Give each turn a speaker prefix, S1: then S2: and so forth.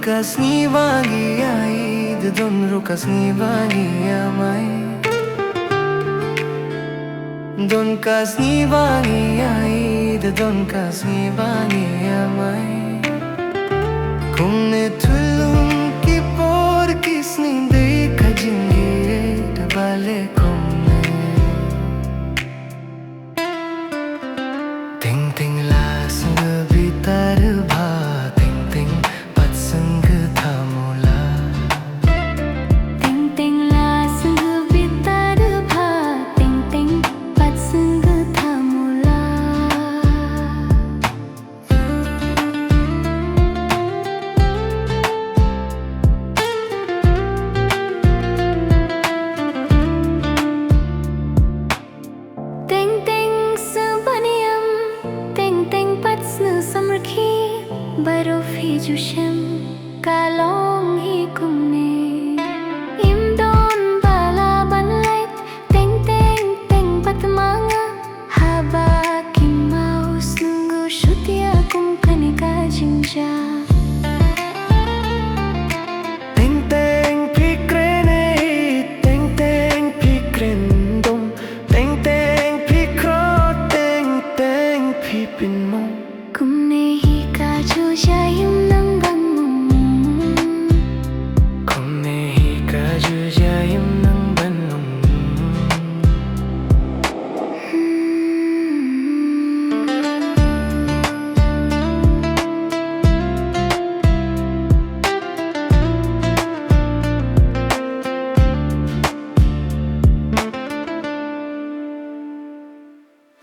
S1: ka sngi Ieid, don ka sngi amai. Don ka sngi Ieid, don ka sngi amai. Kumne tulum ki por kisni dekha jingieid bale.